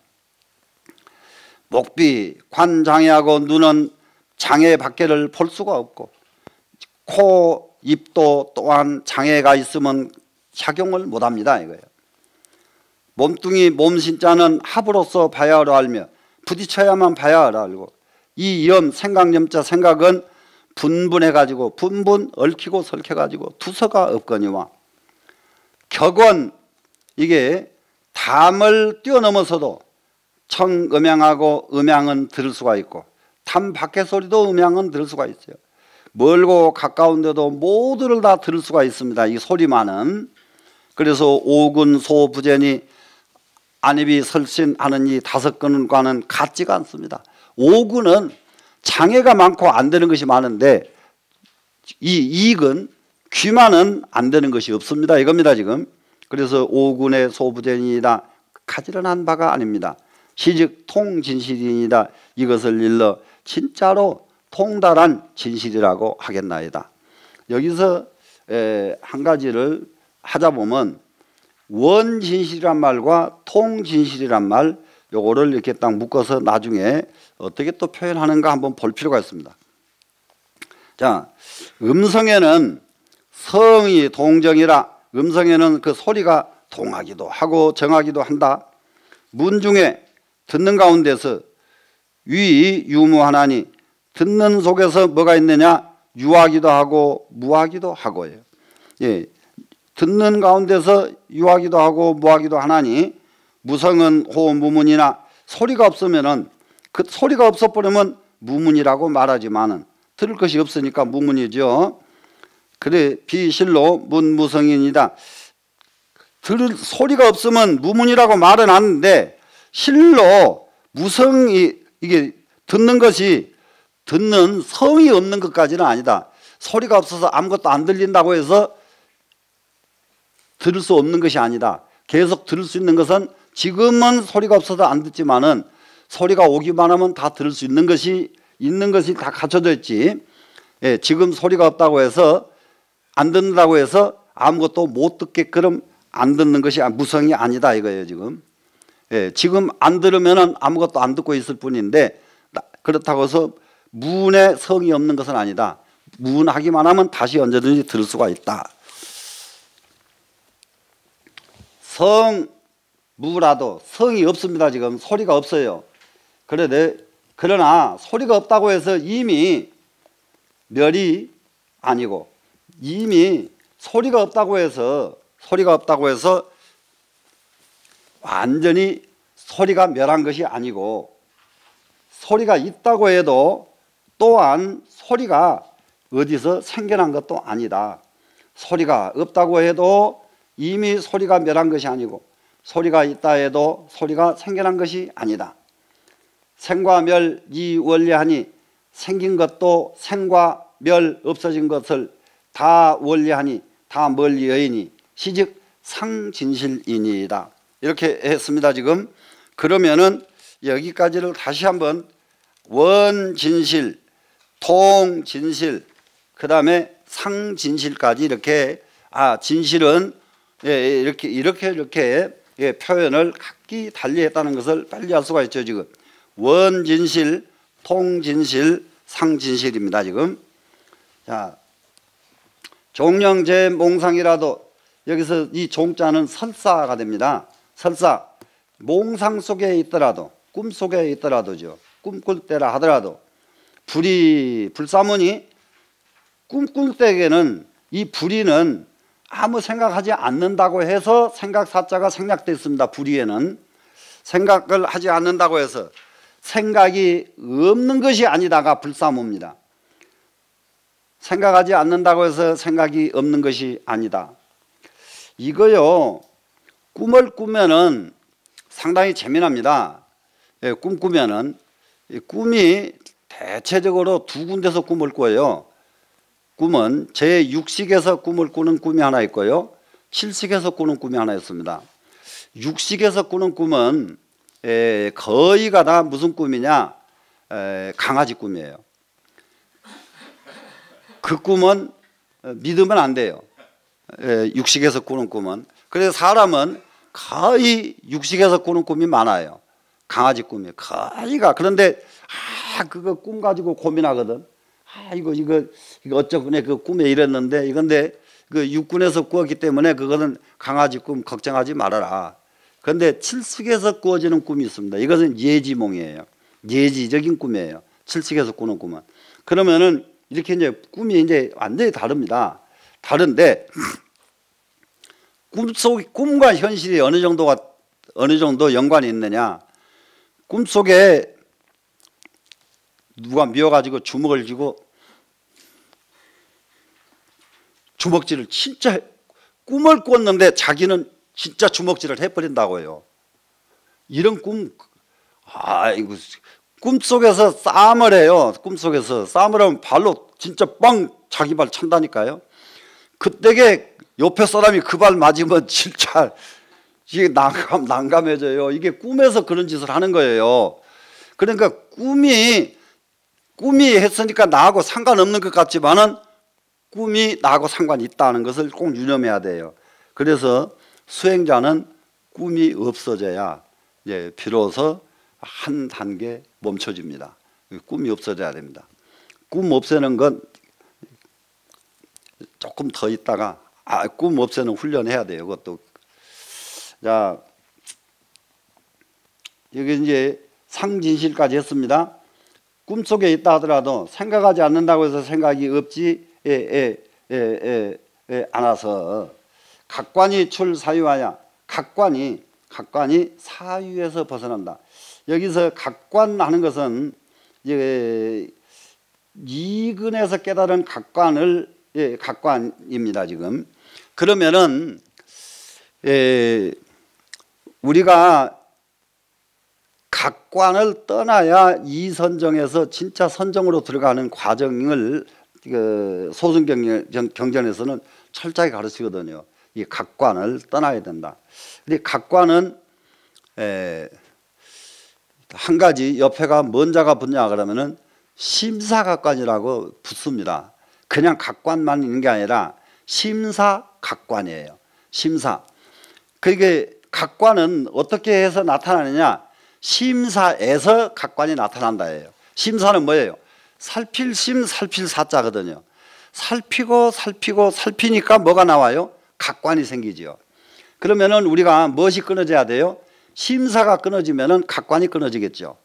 목비 관장애하고 눈은 장애 밖에를 볼 수가 없고 코, 입도 또한 장애가 있으면 작용을 못합니다 이거예요. 몸뚱이 몸신자는 합으로서 봐야 하라 알며 부딪혀야만 봐야 하라 알고, 이 염 생각염자 생각은 분분해가지고 얽히고 설켜가지고 두서가 없거니와 격원, 이게 담을 뛰어넘어서도 청음양하고 음양은 들을 수가 있고 담 밖의 소리도 음양은 들을 수가 있어요. 멀고 가까운데도 모두를 다 들을 수가 있습니다. 이 소리만은. 그래서 오군 소부전이 안입이 설신하는 이 5근과는 같지가 않습니다. 5근은 장애가 많고 안 되는 것이 많은데 이 2근 귀만은 안 되는 것이 없습니다 이겁니다 지금. 그래서 5근의 소부전이다 가지런한 바가 아닙니다. 시즉 통진실이니이다. 이것을 일러 진짜로 통달한 진실이라고 하겠나이다. 여기서 한 가지를 하자 보면 원진실이란 말과 통진실이란 말 요거를 이렇게 딱 묶어서 나중에 어떻게 또 표현하는가 한번 볼 필요가 있습니다. 자, 음성에는 성이 동정이라 음성에는 그 소리가 동하기도 하고 정하기도 한다. 문 중에 듣는 가운데서 위 유무하나니 듣는 속에서 뭐가 있느냐? 유하기도 하고 무하기도 하고요. 예, 듣는 가운데서 유하기도 하고 무하기도 하나니 무성은 호무문이나 소리가 없으면은 그 소리가 없어버리면 무문이라고 말하지만은 들을 것이 없으니까 무문이죠. 그래 비실로 문무성인이다. 들을 소리가 없으면 무문이라고 말은 하는데 실로 무성이 이게 듣는 것이 듣는 성이 없는 것까지는 아니다. 소리가 없어서 아무것도 안 들린다고 해서 들을 수 없는 것이 아니다. 계속 들을 수 있는 것은 지금은 소리가 없어서 안 듣지만은 소리가 오기만 하면 다 들을 수 있는 것이 다 갖춰져 있지. 예, 지금 소리가 없다고 해서 안 듣는다고 해서 아무것도 못 듣게끔 안 듣는 것이 무성이 아니다 이거예요 지금. 예, 지금 안 들으면은 아무것도 안 듣고 있을 뿐인데 그렇다고 해서 무운에 성이 없는 것은 아니다. 무운하기만 하면 다시 언제든지 들을 수가 있다. 성무라도 성이 없습니다. 지금 소리가 없어요. 그러나 소리가 없다고 해서 이미 멸이 아니고 이미 소리가 없다고 해서 완전히 소리가 멸한 것이 아니고 소리가 있다고 해도 또한 소리가 어디서 생겨난 것도 아니다. 소리가 없다고 해도 이미 소리가 멸한 것이 아니고 소리가 있다 해도 소리가 생겨난 것이 아니다. 생과 멸 이 원리하니 생긴 것도 생과 멸 없어진 것을 다 원리하니 다 멀리 여이니 시즉 상진실이니이다. 이렇게 했습니다 지금. 그러면은 여기까지를 다시 한번 원진실, 통진실, 그 다음에 상진실까지 이렇게 진실은 이렇게 표현을 각기 달리했다는 것을 빨리 알 수가 있죠 지금. 원진실, 통진실, 상진실입니다 지금. 자, 종령제 몽상이라도 여기서 이 종자는 설사가 됩니다. 설사, 몽상 속에 있더라도 꿈 속에 있더라도죠. 꿈꿀 때라 하더라도 불사문이 꿈꿀 때에는 이 불이는 아무 생각하지 않는다고 해서 생각사자가 생략되어 있습니다. 불이에는 생각을 하지 않는다고 해서 생각이 없는 것이 아니다가 불사무입니다. 생각하지 않는다고 해서 생각이 없는 것이 아니다. 이거요, 꿈을 꾸면은 상당히 재미납니다. 예, 꿈 꾸면은 꿈이 대체적으로 두 군데서 꿈을 꿔요. 꿈은 제6식에서 꿈을 꾸는 꿈이 하나 있고요, 7식에서 꾸는 꿈이 하나 있습니다. 6식에서 꾸는 꿈은 거의가 다 무슨 꿈이냐? 강아지 꿈이에요. 그 꿈은 믿으면 안 돼요. 육식에서 꾸는 꿈은. 그래서 사람은 거의 육식에서 꾸는 꿈이 많아요. 강아지 꿈이에요. 거의가. 그런데 그거 꿈 가지고 고민하거든. 이거 어쩌구나 그 꿈에 이랬는데 이건데 그 육군에서 꾸었기 때문에 그거는 강아지 꿈 걱정하지 말아라. 그런데 칠식에서 꾸어지는 꿈이 있습니다. 이것은 예지몽이에요. 예지적인 꿈이에요. 칠식에서 꾸는 꿈은. 그러면은 이렇게 이제 꿈이 이제 완전히 다릅니다. 다른데 꿈과 현실이 어느 정도 연관이 있느냐? 꿈속에 누가 미워가지고 주먹을 쥐고 주먹질을 진짜 꿈을 꿨는데 자기는 진짜 주먹질을 해버린다고요. 이런 꿈, 이거 꿈속에서 싸움을 해요. 꿈속에서 싸움을 하면 발로 진짜 빵 자기 발 찬다니까요. 그때게 옆에 사람이 그 발 맞으면 진짜 이게 난감해져요. 이게 꿈에서 그런 짓을 하는 거예요. 그러니까 꿈이 했으니까 나하고 상관없는 것 같지만은 꿈이 나하고 상관이 있다는 것을 꼭 유념해야 돼요. 그래서 수행자는 꿈이 없어져야 이제 비로소 한 단계 멈춰집니다. 꿈이 없어져야 됩니다. 꿈 없애는 건 조금 더 있다가 꿈 없애는 훈련해야 돼요. 그것도. 자, 여기 이제 상진실까지 했습니다. 꿈속에 있다 하더라도 생각하지 않는다고 해서 생각이 없지 않아서 각관이 출사유하야. 각관이 사유에서 벗어난다. 여기서 각관하는 것은 이근에서 깨달은 각관입니다. 지금 그러면은 우리가 각관을 떠나야 이선정에서 진짜 선정으로 들어가는 과정을 소승경전에서는 철저히 가르치거든요. 이 각관을 떠나야 된다. 근데 각관은 한 가지 옆에가 뭔 자가 붙냐 그러면은 심사각관이라고 붙습니다. 그냥 각관만 있는 게 아니라 심사각관이에요. 심사. 그게 각관은 어떻게 해서 나타나느냐? 심사에서 각관이 나타난다예요. 심사는 뭐예요? 살필 심, 살필 사자거든요. 살피니까 뭐가 나와요? 각관이 생기지요. 그러면은 우리가 무엇이 끊어져야 돼요? 심사가 끊어지면은 각관이 끊어지겠죠.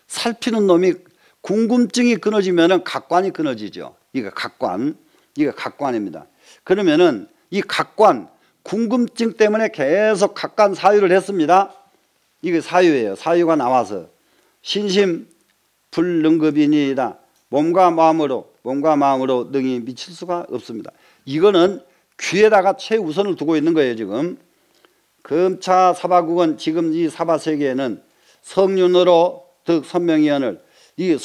살피는 놈이 궁금증이 끊어지면은 각관이 끊어지죠. 이게 각관입니다. 그러면은 이 각관, 궁금증 때문에 계속 각관 사유를 했습니다. 이게 사유예요. 사유가 나와서 신심 불능급이니이다. 몸과 마음으로 능히 미칠 수가 없습니다. 이거는 귀에다가 최우선을 두고 있는 거예요. 지금 금차 사바국은 지금 이 사바세계에는 성륜으로 득 선명이언을 이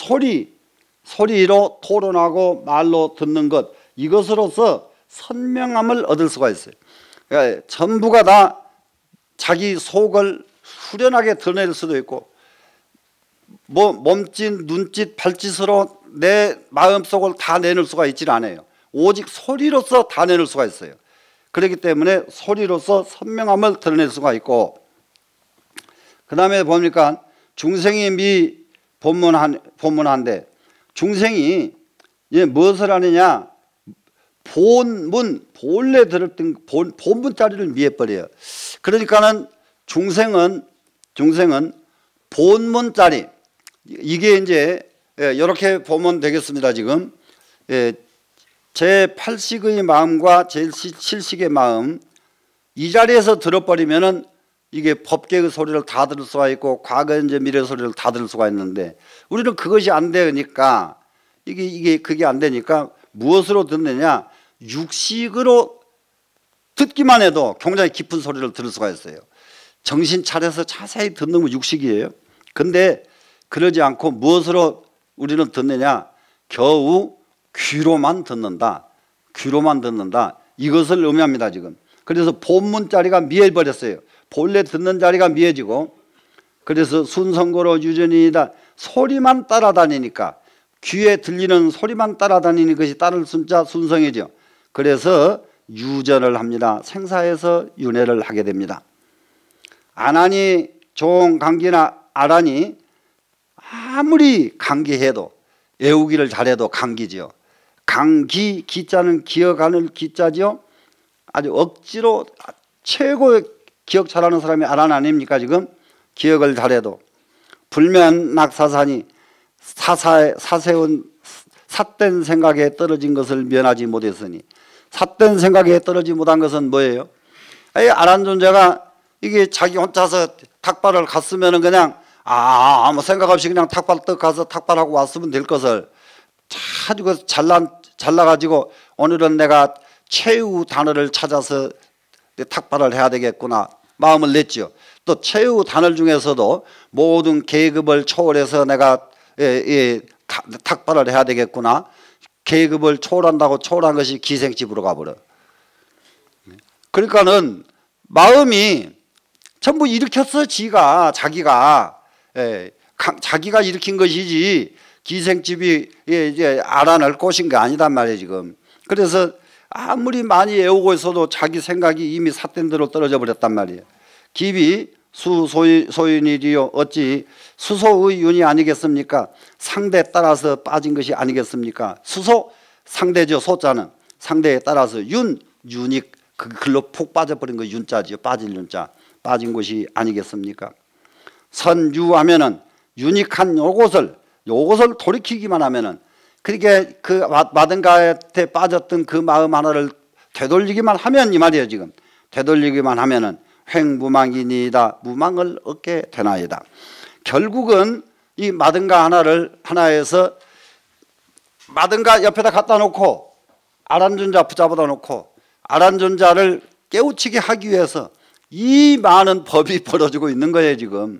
소리로 토론하고 말로 듣는 것, 이것으로서 선명함을 얻을 수가 있어요. 그러니까 전부가 다 자기 속을 후련하게 드러낼 수도 있고 몸짓, 눈짓, 발짓으로 내 마음속을 다 내놓을 수가 있지 않아요. 오직 소리로서 다 내놓을 수가 있어요. 그렇기 때문에 소리로서 선명함을 드러낼 수가 있고, 그 다음에 보니까 중생이 미 본문한데, 중생이 무엇을 하느냐? 본래 들었던 본문자리를 미해버려요. 그러니까는 중생은 본문자리, 이게 이제 이렇게 보면 되겠습니다. 지금 제8식의 마음과 제7식의 마음, 이 자리에서 들어버리면은 이게 법계의 소리를 다 들을 수가 있고 과거, 현재, 미래 소리를 다 들을 수가 있는데, 우리는 그것이 안 되니까 그게 안 되니까 무엇으로 듣느냐? 육식으로 듣기만 해도 굉장히 깊은 소리를 들을 수가 있어요. 정신 차려서 자세히 듣는 건 육식이에요. 근데 그러지 않고 무엇으로 우리는 듣느냐? 겨우 귀로만 듣는다. 이것을 의미합니다. 지금. 그래서 본문 자리가 미해버렸어요. 본래 듣는 자리가 미해지고, 그래서 순성고로 유전이다. 소리만 따라다니니까, 귀에 들리는 소리만 따라다니는 것이 따를 순자 순성이죠. 그래서 유전을 합니다. 생사에서 윤회를 하게 됩니다. 안하니 종강기나 아라니 아무리 강기해도, 애우기를 잘해도 강기죠. 강기, 기자는 기억하는 기자죠. 아주 억지로 최고의 기억 잘하는 사람이 아란 아닙니까? 지금 기억을 잘해도 불면 낙사사니 사세운 삿된 생각에 떨어진 것을 면하지 못했으니, 삿된 생각에 떨어지지 못한 것은 뭐예요? 아란 존재가 이게 자기 혼자서 탁발을 갔으면은 그냥 아무 생각 없이 그냥 탁발 떡 가서 탁발하고 왔으면 될 것을 아주 잘나가지고 오늘은 내가 최후 단어를 찾아서 탁발을 해야 되겠구나 마음을 냈죠. 또 최후 단어 중에서도 모든 계급을 초월해서 내가 탁발을 해야 되겠구나. 계급을 초월한다고 초월한 것이 기생집으로 가버려. 그러니까는 마음이 전부 일으켰어. 자기가 자기가 일으킨 것이지 기생집이 이제 알아낼 것인 게 아니단 말이에요 지금. 그래서 아무리 많이 애우고 있어도 자기 생각이 이미 삿된 대로 떨어져 버렸단 말이에요. 기비 수소윤이리요 어찌 수소의 윤이 아니겠습니까? 상대에 따라서 빠진 것이 아니겠습니까? 수소 상대죠. 소자는 상대에 따라서 윤이 그 글로 푹 빠져버린 거 윤자지요. 빠질 윤자 빠진 것이 아니겠습니까? 선유하면은 유닉한 요것을 돌이키기만 하면은 그렇게 그 마든가한테 빠졌던 그 마음 하나를 되돌리기만 하면 이 말이에요 지금. 되돌리기만 하면은 횡무망이니이다. 무망을 얻게 되나이다. 결국은 이 마든가 하나에서 마든가 옆에다 갖다 놓고 아란존자 붙잡아다 놓고 아란존자를 깨우치게 하기 위해서 이 많은 법이 벌어지고 있는 거예요 지금.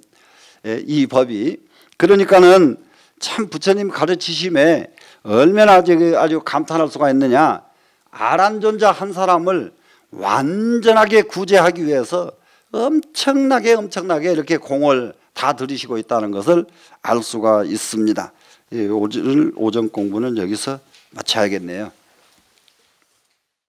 이 법이. 그러니까는 참 부처님 가르치심에 얼마나 아주 감탄할 수가 있느냐. 아란존자 한 사람을 완전하게 구제하기 위해서 엄청나게 이렇게 공을 다 들이시고 있다는 것을 알 수가 있습니다. 오늘 오전 공부는 여기서 마쳐야겠네요.